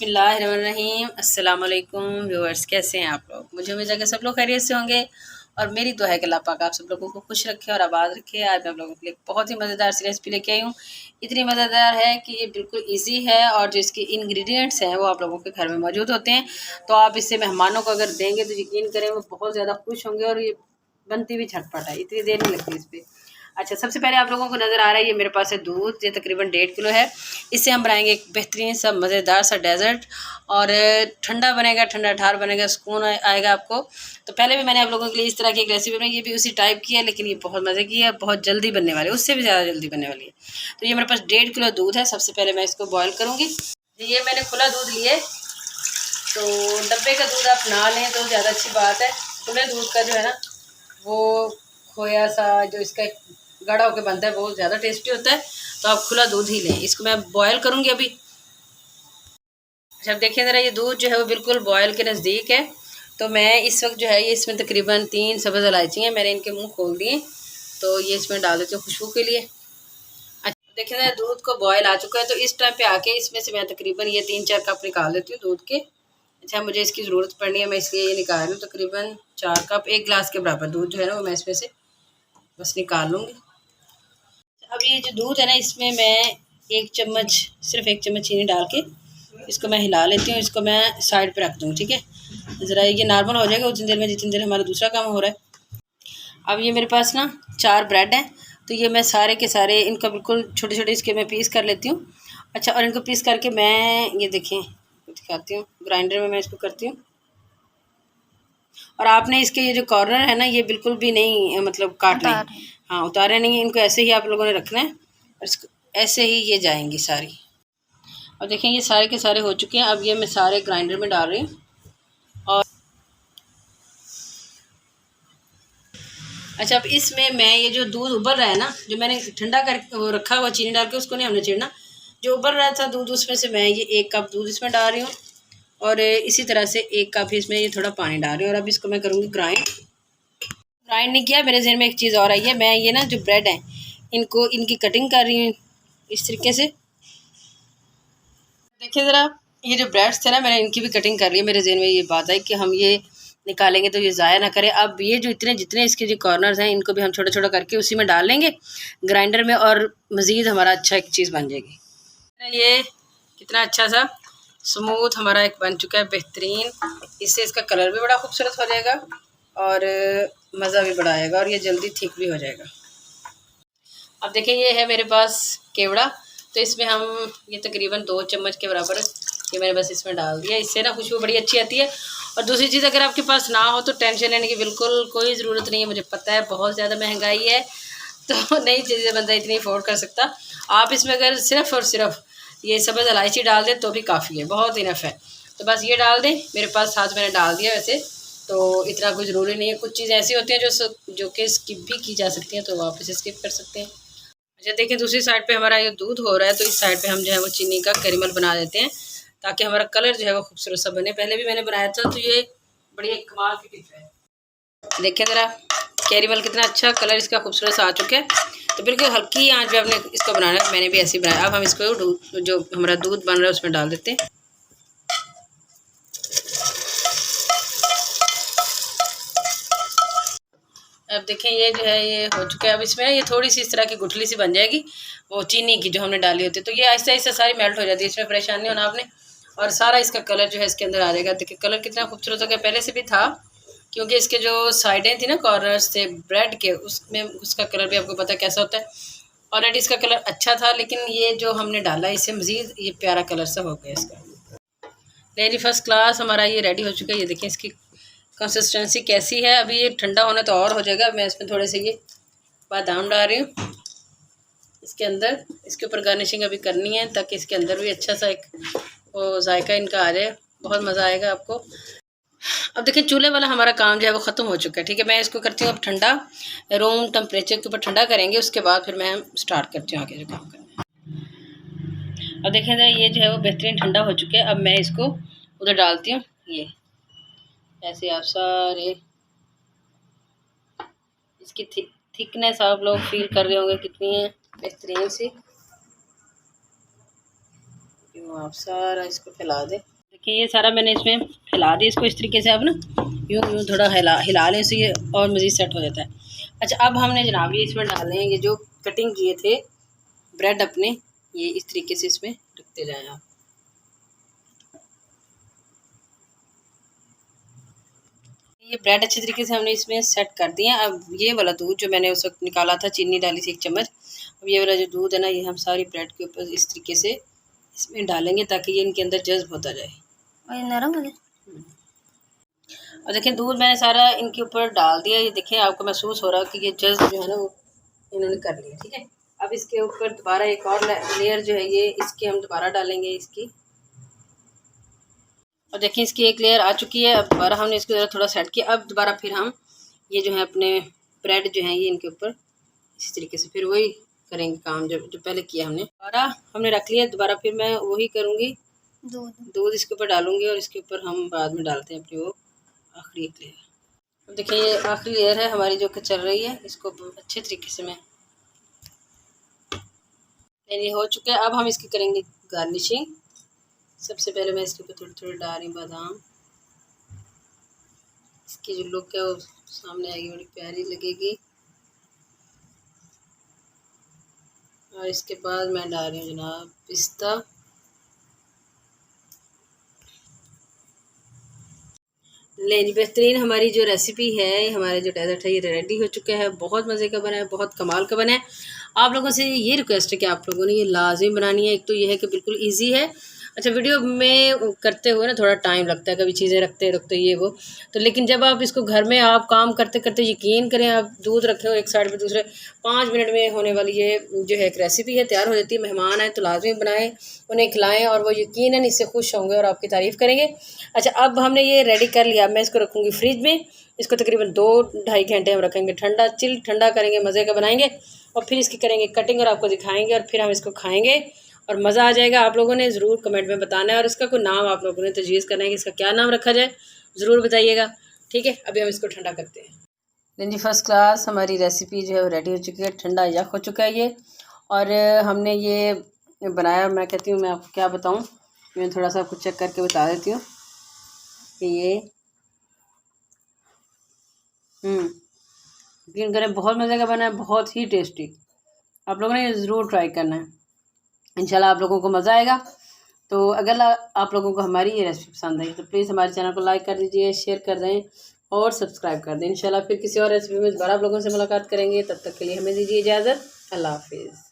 बिस्मिल्लाहिर्रहमानिर्रहीम। अस्सलाम वालेकुम व्यूअर्स, कैसे हैं आप लोग? मुझे उम्मीद है कि सब लोग खैरियत से होंगे और मेरी दुआ है कि अल्लाह पाक आप सब लोगों को खुश रखे और आबाद रखे। आज मैं आप लोगों के लिए बहुत ही मज़ेदार सी रेसिपी लेके आई हूँ। इतनी मज़ेदार है कि ये बिल्कुल ईजी है और जो इसके इंग्रेडिएंट्स हैं वो आप लोगों के घर में मौजूद होते हैं। तो आप इससे मेहमानों को अगर देंगे तो यकीन करें वो बहुत ज़्यादा खुश होंगे और ये बनती भी झटपट है, इतनी देर नहीं लगती इस पर। अच्छा, सबसे पहले आप लोगों को नज़र आ रहा है ये मेरे पास है दूध, ये तकरीबन 1.5 किलो है। इससे हम बनाएंगे एक बेहतरीन सा मज़ेदार सा डेज़र्ट और ठंडा बनेगा, ठंडा ठार बनेगा, सुकून आएगा आपको। तो पहले भी मैंने आप लोगों के लिए इस तरह की एक रेसिपी बनाई, ये भी उसी टाइप की है लेकिन ये बहुत मज़े की है, बहुत जल्दी बनने वाली है, उससे भी ज़्यादा जल्दी बनने वाली है। तो ये मेरे पास 1.5 किलो दूध है। सबसे पहले मैं इसको बॉयल करूँगी। ये मैंने खुला दूध लिए, तो डब्बे का दूध आप ना लें तो ज़्यादा अच्छी बात है। खुले दूध का जो है ना वो खोया सा जो इसका गाढ़ा होकर बनता है बहुत ज़्यादा टेस्टी होता है, तो आप खुला दूध ही लें। इसको मैं बॉयल करूँगी अभी। अच्छा, अब देखिए ज़रा, ये दूध जो है वो बिल्कुल बॉयल के नज़दीक है। तो मैं इस वक्त जो है ये इसमें तकरीबन 3 सब्ज़ इलायची हैं, मैंने इनके मुंह खोल दिए, तो ये इसमें डाल देती हूँ खुशबू के लिए। अच्छा, देखिए ज़रा, दूध को बॉयल आ चुका है, तो इस टाइम पे आके इसमें से मैं तकरीबन ये 3-4 कप निकाल देती हूँ दूध के। अच्छा, मुझे इसकी ज़रूरत पड़नी है, मैं इसलिए ये निकाल रही हूँ। तकरीबन 4 कप, 1 गिलास के बराबर दूध जो है ना वो मैं इसमें से बस निकाल लूँगी। अब ये जो दूध है ना इसमें मैं 1 चम्मच, सिर्फ 1 चम्मच चीनी डाल के इसको मैं हिला लेती हूँ। इसको मैं साइड पे रख दूँ, ठीक है। ज़रा ये नॉर्मल हो जाएगा उतनी देर में जितनी देर हमारा दूसरा काम हो रहा है। अब ये मेरे पास ना 4 ब्रेड हैं, तो ये मैं सारे के सारे इनका बिल्कुल छोटे छोटे इसके मैं पीस कर लेती हूँ। अच्छा, और इनको पीस करके मैं ये देखें दिखाती हूँ, ग्राइंडर में मैं इसको करती हूँ। और आपने इसके ये जो कॉर्नर है ना ये बिल्कुल भी नहीं मतलब काटने, हाँ उतारे नहीं, इनको ऐसे ही आप लोगों ने रखना है और इसको ऐसे ही ये जाएंगी सारी। और देखें ये सारे के सारे हो चुके हैं। अब ये मैं सारे ग्राइंडर में डाल रही हूँ। और अच्छा, अब इसमें मैं ये जो दूध उबल रहा है ना, जो मैंने ठंडा कर वो रखा हुआ चीनी डाल के, उसको नहीं हमने छेड़ना, जो उबल रहा था दूध उसमें से मैं ये 1 कप दूध इसमें डाल रही हूँ और इसी तरह से 1 कप इसमें ये थोड़ा पानी डाल रही हूँ। और अब इसको मैं करूँगी ग्राइंड नहीं किया, मेरे जहन में एक चीज़ और आई है। मैं ये ना जो ब्रेड है इनको इनकी कटिंग कर रही हूँ इस तरीके से। देखिए ज़रा, ये जो ब्रेड्स थे ना मैंने इनकी भी कटिंग कर रही है। मेरे जहन में ये बात आई कि हम ये निकालेंगे तो ये ज़ाया ना करें। अब ये जो जितने इसके जो कॉर्नर्स हैं इनको भी हम छोटा छोटा करके उसी में डाल लेंगे ग्राइंडर में और मज़ीद हमारा अच्छा एक चीज़ बन जाएगी। ये कितना अच्छा सा स्मूथ हमारा एक बन चुका है, बेहतरीन। इससे इसका कलर भी बड़ा खूबसूरत हो जाएगा और मज़ा भी बड़ा आएगा और ये जल्दी ठीक भी हो जाएगा। अब देखिए ये है मेरे पास केवड़ा, तो इसमें हम ये तकरीबन 2 चम्मच के बराबर ये मैंने बस इसमें डाल दिया। इससे ना खुशबू बड़ी अच्छी आती है। और दूसरी चीज़, अगर आपके पास ना हो तो टेंशन लेने की बिल्कुल कोई ज़रूरत नहीं है। मुझे पता है बहुत ज़्यादा महंगाई है तो नई चीज़ें बंदा इतनी अफोर्ड कर सकता। आप इसमें अगर सिर्फ़ और सिर्फ ये सब्ज़ इलायची डाल दें तो भी काफ़ी है, बहुत इनफ है। तो बस ये डाल दें, मेरे पास साथ मैंने डाल दिया वैसे, तो इतना कोई ज़रूरी नहीं है। कुछ चीज़ें ऐसी होती हैं जो कि स्किप भी की जा सकती हैं, तो आप इसे स्किप कर सकते हैं। अच्छा, देखिए दूसरी साइड पे हमारा ये दूध हो रहा है, तो इस साइड पे हम जो है वो चीनी का कैरेमल बना देते हैं ताकि हमारा कलर जो है वो खूबसूरत सा बने। पहले भी मैंने बनाया था, तो ये बड़ी एक कमाल की टिप है। देखिए ज़रा, कैरेमल कितना अच्छा कलर इसका खूबसूरत सा आ चुका है। तो बिल्कुल हल्की आंच पे हमने इसको बनाना है, मैंने भी ऐसे ही बनाया। अब हम इसको जो हमारा दूध बन रहा है उसमें डाल देते हैं। अब देखें ये जो है ये हो चुका है। अब इसमें ये थोड़ी सी इस तरह की गुठली सी बन जाएगी वो चीनी की जो हमने डाली होती है, तो ये आहिस्ता आहिस्ता सारी मेल्ट हो जाती है, इसमें परेशान नहीं होना आपने। और सारा इसका कलर जो है इसके अंदर आ जाएगा। देखिए कलर कितना खूबसूरत हो गया, पहले से भी था क्योंकि इसके जो साइडें थी ना, कॉर्नर्स थे ब्रेड के, उसमें उसका कलर भी आपको पता है कैसा होता है। ऑलरेडी इसका कलर अच्छा था लेकिन ये जो हमने डाला इससे मज़ीद ये प्यारा कलर सा हो गया इसका। लेनी फर्स्ट क्लास हमारा ये रेडी हो चुका है। ये देखें इसकी कंसिस्टेंसी कैसी है। अभी ये ठंडा होना तो और हो जाएगा। मैं इसमें थोड़े से ये बादाम डाल रही हूँ इसके अंदर। इसके ऊपर गार्निशिंग अभी करनी है ताकि इसके अंदर भी अच्छा सा एक वो जायका इनका आ जाए, बहुत मज़ा आएगा आपको। अब देखिए चूल्हे वाला हमारा काम जो है वो ख़त्म हो चुका है, ठीक है। मैं इसको करती हूँ अब ठंडा, रूम टेम्परेचर के ऊपर ठंडा करेंगे, उसके बाद फिर मैं स्टार्ट करती हूँ आगे जो काम करना है। अब देखें ये जो है वो बेहतरीन ठंडा हो चुका है। अब मैं इसको उधर डालती हूँ। ये ऐसे आप सारे इसकी थिकनेस आप लोग फील कर रहे होंगे कितनी है बेहतरीन सी। आप सारा इसको फैला दें। देखिए ये सारा मैंने इसमें हिला दिया इसको इस तरीके से। अब ना यूँ यूँ थोड़ा हिला लें, इससे ये और मज़ीद सेट हो जाता है। अच्छा, अब हमने जनाब ये इसमें डालने हैं ये जो कटिंग किए थे ब्रेड अपने, ये इस तरीके से इसमें रखते जाएं आप। ये ब्रेड अच्छी तरीके से हमने इसमें सेट कर दिए हैं। अब ये वाला दूध जो मैंने उस वक्त निकाला था, चीनी डाली थी 1 चम्मच, अब ये वाला जो दूध है ना, ये हम सारी ब्रेड के ऊपर इस तरीके से इसमें डालेंगे ताकि ये इनके अंदर जज्ब होता जाए और ये नरम हो जाए। और देखिए दूध मैंने सारा इनके ऊपर डाल दिया। ये देखें आपको महसूस हो रहा है कि ये जज्ब जो है ना वो इन्होंने कर लिया। ठीक है, अब इसके ऊपर दोबारा एक और लेयर जो है ये इसके हम दोबारा डालेंगे इसकी। और देखिए इसकी एक लेयर आ चुकी है। अब दोबारा हमने इसको ज़रा थोड़ा सेट किया। अब दोबारा फिर हम ये जो है अपने ब्रेड जो हैं ये इनके ऊपर इसी तरीके से फिर वही करेंगे काम जो पहले किया हमने। दोबारा हमने रख लिया, दोबारा फिर मैं वही करूँगी, दूध इसके ऊपर डालूँगी और इसके ऊपर हम बाद में डालते हैं अपनी वो आखिरी एक लेयर। अब देखिए ये आखिरी लेयर है हमारी जो कि चल रही है, इसको अच्छे तरीके से मैं ये हो चुका है। अब हम इसकी करेंगे गार्निशिंग। सबसे पहले मैं इसके ऊपर थोड़ी थोड़ी डाल रही बादाम, इसकी जो लुक है वो सामने आएगी, बड़ी प्यारी लगेगी। और इसके बाद मैं डाल रही हूँ जनाब पिस्ता। ले जी, बेहतरीन हमारी जो रेसिपी है, हमारा जो डेजर्ट है ये रेडी हो चुका है। बहुत मज़े का बना है, बहुत कमाल का बना है। आप लोगों से ये रिक्वेस्ट है कि आप लोगों ने ये लाजमी बनानी है। एक तो ये है कि बिल्कुल ईजी है। अच्छा, वीडियो में करते हुए ना थोड़ा टाइम लगता है, कभी चीज़ें रखते रखते ये वो, तो लेकिन जब आप इसको घर में आप काम करते करते यकीन करें, आप दूध रखे हो एक साइड पे, दूसरे 5 मिनट में होने वाली ये जो है एक रेसिपी है तैयार हो जाती है। मेहमान आए तो लाजमी बनाएं, उन्हें खिलाएं और वो यकीनन इससे खुश होंगे और आपकी तारीफ़ करेंगे। अच्छा, अब हमने ये रेडी कर लिया। मैं इसको रखूँगी फ्रिज में। इसको तकरीबन 2-2.5 घंटे हम रखेंगे ठंडा, चिल ठंडा करेंगे, मज़े का बनाएंगे और फिर इसकी करेंगे कटिंग और आपको दिखाएंगे और फिर हम इसको खाएंगे और मज़ा आ जाएगा। आप लोगों ने ज़रूर कमेंट में बताना है और इसका कोई नाम आप लोगों ने तजवीज़ करना है कि इसका क्या नाम रखा जाए, ज़रूर बताइएगा। ठीक है, अभी हम इसको ठंडा करते हैं। नहीं जी, फ़र्स्ट क्लास हमारी रेसिपी जो है वो रेडी हो चुकी है, ठंडा यख हो चुका है ये। और हमने ये बनाया, मैं कहती हूँ मैं आपको क्या बताऊँ, मैं थोड़ा सा आपको चेक करके बता देती हूँ कि ये यकीन करें बहुत मज़े का बना है, बहुत ही टेस्टी। आप लोगों ने ज़रूर ट्राई करना है, इंशाल्लाह आप लोगों को मज़ा आएगा। तो अगर आप लोगों को हमारी ये रेसिपी पसंद आई तो प्लीज़ हमारे चैनल को लाइक कर दीजिए, शेयर कर दें और सब्सक्राइब कर दें। इंशाल्लाह फिर किसी और रेसिपी में दोबारा आप लोगों से मुलाकात करेंगे। तब तक के लिए हमें दीजिए इजाज़त। अल्लाह हाफिज़।